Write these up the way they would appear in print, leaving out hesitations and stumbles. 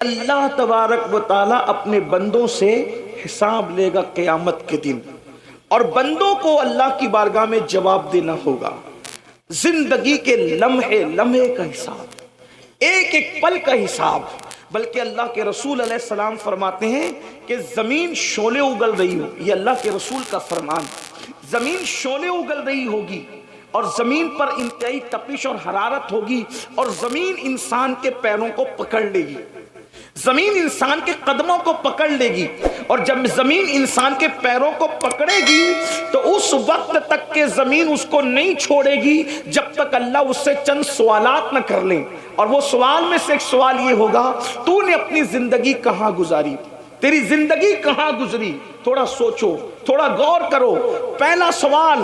اللہ تبارک و تعالی اپنے بندوں سے حساب لے گا قیامت کے دن، اور بندوں کو اللہ کی بارگاہ میں جواب دینا ہوگا۔ زندگی کے لمحے لمحے کا حساب، ایک ایک پل کا حساب۔ بلکہ اللہ کے رسول علیہ السلام فرماتے ہیں کہ زمین شعلے اگل رہی ہو، یہ اللہ کے رسول کا فرمان، زمین شعلے اگل رہی ہوگی اور زمین پر انتہائی تپش اور حرارت ہوگی، اور زمین انسان کے پیروں کو پکڑ لے گی، زمین انسان کے قدموں کو پکڑ لے گی، اور جب زمین انسان کے پیروں کو پکڑے گی تو اس وقت تک کہ زمین اس کو نہیں چھوڑے گی جب تک اللہ اس سے چند سوالات نہ کر لیں۔ اور وہ سوال میں سے ایک سوال یہ ہوگا، تو نے اپنی زندگی کہاں گزاری، تیری زندگی کہاں گزری؟ تھوڑا سوچو، تھوڑا غور کرو۔ پہلا سوال،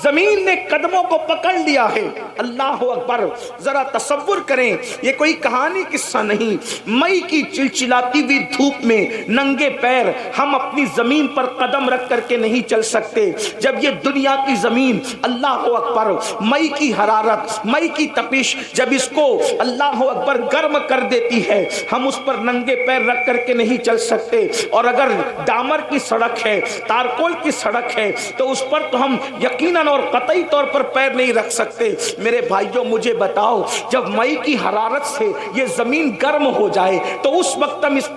زمین نے قدموں کو پکڑ لیا ہے، اللہ اکبر۔ ذرا تصور کریں، یہ کوئی کہانی قصہ نہیں، مئی کی چلچلاتی ہوئی دھوپ میں ننگے پیر ہم اپنی زمین پر قدم رکھ کر کے نہیں چل سکتے۔ جب یہ دنیا کی زمین اللہ اکبر مئی کی حرارت، مئی کی تپش جب اس کو اللہ اکبر گرم کر دیتی ہے، ہم اس پر ننگے پیر رکھ کر کے نہیں چل سکتے۔ اور اگر ڈامر کی سڑک ہے، تارکول کی سڑک ہے، تو اس پر تو ہم یقیناً اور قطعی طور پر پیر نہیں رکھ سکتے۔ میرے بھائیوں مجھے بتاؤ، جب مئی کی حرارت سے یہ زمین گرم ہو جائے تو اس وقت ہم اس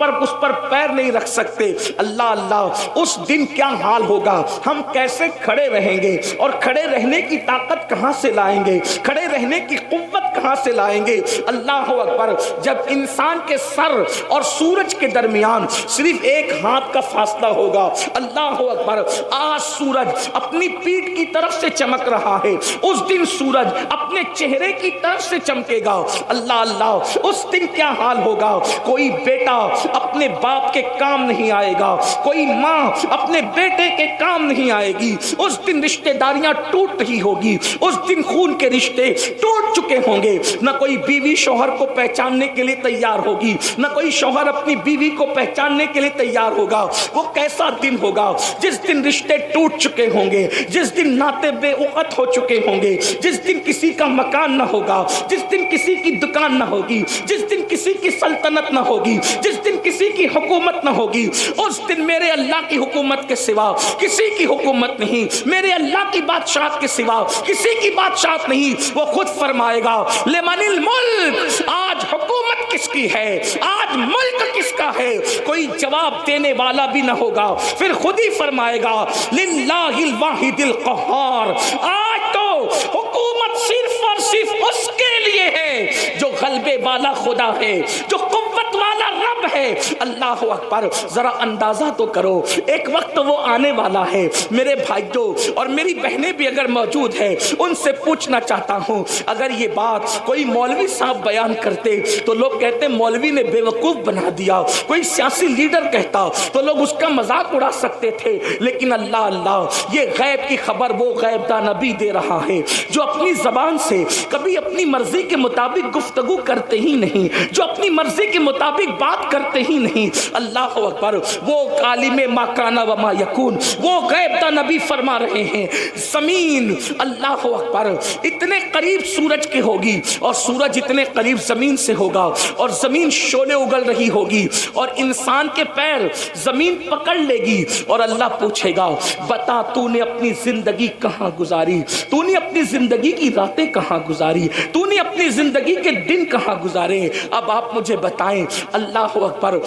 پر پیر نہیں رکھ سکتے۔ اللہ اللہ، اس دن کیا حال ہوگا، ہم کیسے کھڑے رہیں گے، اور کھڑے رہنے کی طاقت کہاں سے لائیں گے، کھڑے رہنے کی قوت کہاں سے لائیں گے؟ اللہ اکبر۔ جب انسان کے سر اور سورج کے درمیان صرف ایک ہاتھ کا فاصلہ ہوگا، اللہ اکبر، آج سورج اپنی پیٹھ کی طرف سے چمک رہا ہے، اس دن سورج اپنے چہرے کی طرف سے چمکے گا۔ اللہ اللہ، اس دن کیا حال ہوگا، کوئی بیٹا اپنے باپ کے کام نہیں آئے گا، کوئی ماں اپنے بیٹے کے کام نہیں آئے گی۔ اس دن رشتہ داریاں ٹوٹ رہی ہوگی، اس دن خون کے رشتے ٹوٹ چکے ہوں گے۔ نہ کوئی بیوی شوہر کو پہچاننے کے لیے تیار ہوگی، نہ کوئی شوہر اپنی بیوی کو پہچاننے کے لیے تیار ہوگا۔ وہ کیسا دن ہوگا جس دن رشتے ٹوٹ چکے ہوں گے، جس دن ناطے بے وقت ہو چکے ہوں گے، جس دن کسی کا مکان نہ ہوگا، جس دن کسی کی دکان نہ ہوگی، جس دن کسی کی سلطنت نہ ہوگی، جس دن کسی کی حکومت نہ ہوگی۔ اس دن میرے اللہ کی حکومت کے سوا کسی کی حکومت نہیں، میرے اللہ کی بادشاہت کے سوا کسی کی بادشاہت نہیں۔ وہ خود فرمائے گا، لمن الملک، آج حکومت کس کی ہے، آج ملک کس کا ہے؟ کوئی جواب دینے والا بھی نہ ہوگا۔ پھر خود ہی فرمائے گا، للہ الواحد القہار، آج تو حکومت صرف اور صرف اس کے لیے ہے جو غلبے والا خدا ہے، جو قوت والا رب ہے۔ اللہ اکبر۔ ذرا اندازہ تو کرو، ایک وقت وہ آنے والا ہے۔ میرے بھائیوں اور میری بہنیں بھی اگر موجود ہیں، ان سے پوچھنا چاہتا ہوں، اگر یہ بات کوئی مولوی صاحب بیان کرتے تو لوگ کہتے مولوی نے بے وقوف بنا دیا، کوئی سیاسی لیڈر کہتا تو لوگ اس کا مذاق اڑا سکتے تھے، لیکن اللہ اللہ، یہ غیب کی خبر وہ غیب داں نبی دے رہا ہے جو اپنی زبان سے کبھی اپنی مرضی کے مطابق گفتگو کرتے ہی نہیں، جو اپنی مرضی کے مطابق بات کرتے ہی نہیں۔ اللہ اکبر۔ وہ عالم ما کان و ما یکون، وہ غیب داں نبی فرما رہے ہیں، زمین اللہ اکبر اتنے قریب سورج کے ہوگی، اور سورج اتنے قریب زمین سے ہوگا، اور زمین شعلے اگل رہی ہوگی، اور انسان کے پیر زمین پکڑ لے گی، اور اللہ پوچھے گا، بتا تو نے اپنی زندگی کہاں گزاری، تو نے اپنی زندگی کی راتیں کہاں گزاری، تو نے اپنی زندگی کے دن کہاں گزارے؟ اب آپ مجھے بتائیں، اللہ اکبر،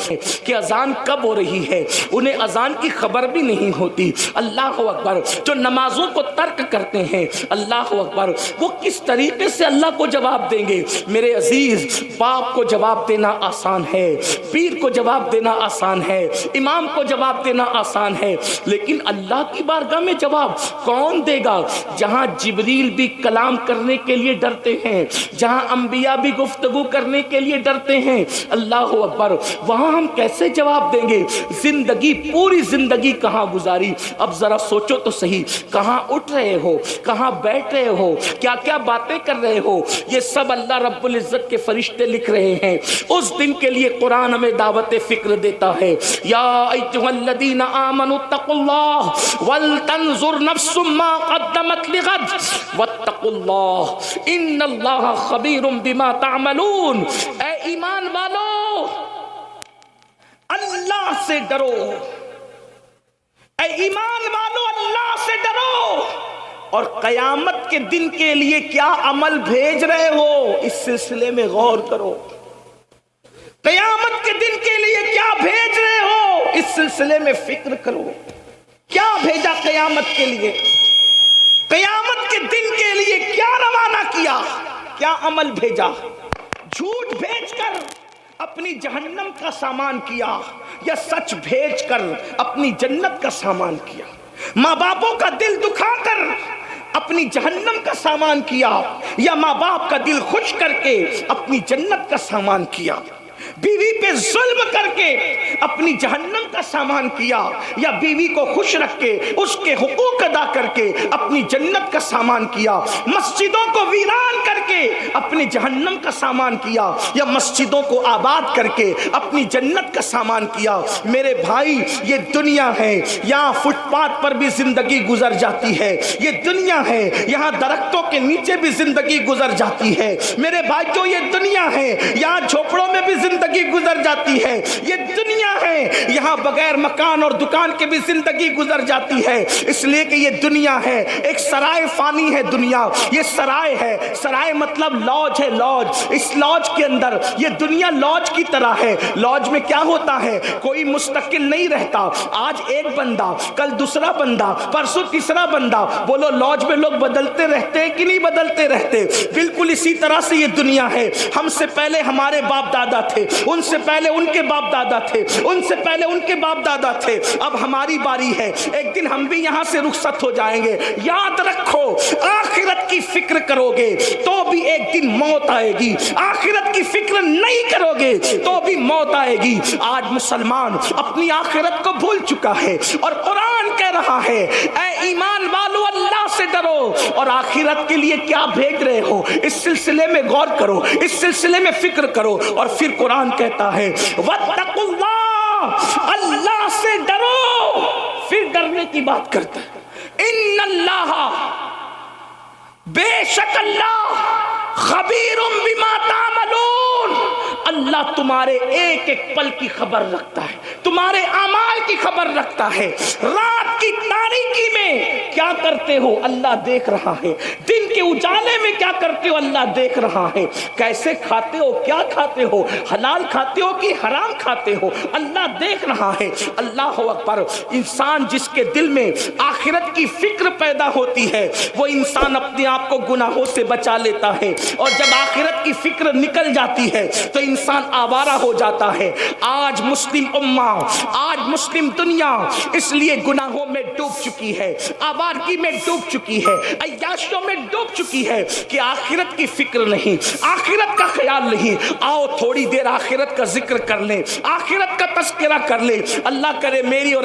کہ اذان کب ہو رہی ہے انہیں اذان کی خبر بھی نہیں ہوتی۔ اللہ اکبر۔ جو نمازوں کو ترک کرتے ہیں، اللہ اکبر، وہ کس طریقے سے اللہ کو جواب دیں گے؟ میرے عزیز، باپ کو جواب دینا آسان ہے، پیر کو جواب دینا آسان ہے، امام کو جواب دینا آسان ہے، لیکن اللہ کی بارگاہ میں جواب کون دے گا؟ جہاں جبریل بھی کلام کرنے کے لیے ڈرتے ہیں، جہاں انبیاء بھی گفتگو کرنے کے لیے ڈرتے ہیں، اللہ اکبر، وہاں ہم کیسے جواب دیں گے؟ زندگی، پوری زندگی کہاں گزاری؟ اب ذرا سوچو تو صحیح، کہاں اٹھ رہے ہو، کہاں بیٹھ رہے ہو، کیا کیا باتیں کر رہے ہو، یہ سب اللہ رب العزت کے فرشتے لکھ رہے ہیں۔ اس دن کے لیے قرآن ہمیں دعوت فکر دیتا ہے، یا ایھا الذین آمنوا اتقوا اللہ ولتنظر نفس ما قدمت لغد واتقوا اللہ ان اللہ خبیر بما تعملون۔ اے ایمان والو، سے ڈرو، اے ایمان والو اللہ سے ڈرو، اور قیامت کے دن کے لیے کیا عمل بھیج رہے ہو اس سلسلے میں غور کرو۔ قیامت کے دن کے لیے کیا بھیج رہے ہو اس سلسلے میں فکر کرو۔ کیا بھیجا قیامت کے لیے؟ قیامت کے دن کے لیے کیا روانہ کیا؟ کیا عمل بھیجا؟ جھوٹ بھیج کر اپنی جہنم کا سامان کیا یا سچ بھیج کر اپنی جنت کا سامان کیا؟ ماں باپوں کا دل دکھا کر اپنی جہنم کا سامان کیا یا ماں باپ کا دل خوش کر کے اپنی جنت کا سامان کیا؟ بیوی پہ ظلم کر کے اپنی جہنم کا سامان کیا یا بیوی کو خوش رکھ کے اس کے حقوق ادا کر کے اپنی جنت کا سامان کیا؟ مسجدوں کو ویران کر کے اپنی جہنم کا سامان کیا یا مسجدوں کو آباد کر کے اپنی جنت کا سامان کیا؟ میرے بھائی یہ دنیا ہے، یہاں فٹ پاتھ پر بھی زندگی گزر جاتی ہے، یہ دنیا ہے یہاں درختوں کے نیچے بھی زندگی گزر جاتی ہے، میرے بھائی جو یہ دنیا ہے یہاں جھوپڑوں میں بھی زندگی گزر جاتی ہے، یہ دنیا ہے یہاں بغیر مکان اور دکان کے بھی زندگی گزر جاتی ہے، اس لیے کہ یہ دنیا ہے ایک سرائے فانی ہے، دنیا یہ سرائے ہے، سرائے مطلب لاج ہے، لاج، اس لاج کے اندر یہ دنیا لاج کی طرح ہے۔ لاج میں کیا ہوتا ہے؟ کوئی مستقل نہیں رہتا، آج ایک بندہ، کل دوسرا بندہ، پرسوں تیسرا بندہ۔ بولو لاج میں لوگ بدلتے رہتے کہ نہیں بدلتے رہتے؟ بالکل اسی طرح سے یہ دنیا ہے، ہم سے پہلے ہمارے باپ دادا تھے، ان سے پہلے ان کے باپ دادا تھے، ان سے پہلے ان کے باپ دادا تھے، اب ہماری باری ہے، ایک دن ہم بھی یہاں سے رخصت ہو جائیں گے۔ یاد رکھو آخرت کی فکر کرو گے تو بھی ایک دن موت آئے گی، آخرت کی فکر نہیں کرو گے تو بھی موت آئے گی۔ آج مسلمان اپنی آخرت کو بھول چکا ہے اور قرآن کہہ رہا ہے اے ایمان والو اللہ سے ڈرو اور آخرت کے لیے کیا بھیج رہے ہو اس سلسلے میں غور کرو، اس سلسلے میں فکر کرو۔ اور پھر قرآن کہتا ہے وَاتَّقُوا اللَّهَ، اللہ سے ڈرو، پھر ڈرنے کی بات کرتا ہے ان اللہ، بے شک اللہ، خبیر بما تعملون، اللہ تمہارے ایک ایک پل کی خبر رکھتا ہے، تمہارے اعمال کی خبر رکھتا ہے۔ رات کی تاریکی میں کیا کرتے ہو اللہ دیکھ رہا ہے، دن کے اجالے میں کیا کرتے ہو اللہ دیکھ رہا ہے، کیسے کھاتے ہو، کیا کھاتے ہو، حلال کھاتے ہو کہ حرام کھاتے ہو، اللہ دیکھ رہا ہے۔ اللہ اکبر۔ انسان جس کے دل میں آخرت کی فکر پیدا ہوتی ہے وہ انسان اپنے آپ کو گناہوں سے بچا لیتا ہے، اور جب آخرت کی فکر نکل جاتی ہے تو انسان آوارہ ہو جاتا ہے۔ آج مسلم امہ، آج مسلم دنیا اس لیے گناہوں میں ڈوب چکی ہے، آوارگی میں ڈوب چکی ہے، عیاشیوں میں ڈوب چکی ہے کہ آخرت کی فکر نہیں، آخرت کا خیال نہیں۔ آؤ تھوڑی دیر آخرت کا ذکر کر لیں، آخرت کا تذکرہ کر لیں۔ اللہ کرے میری اور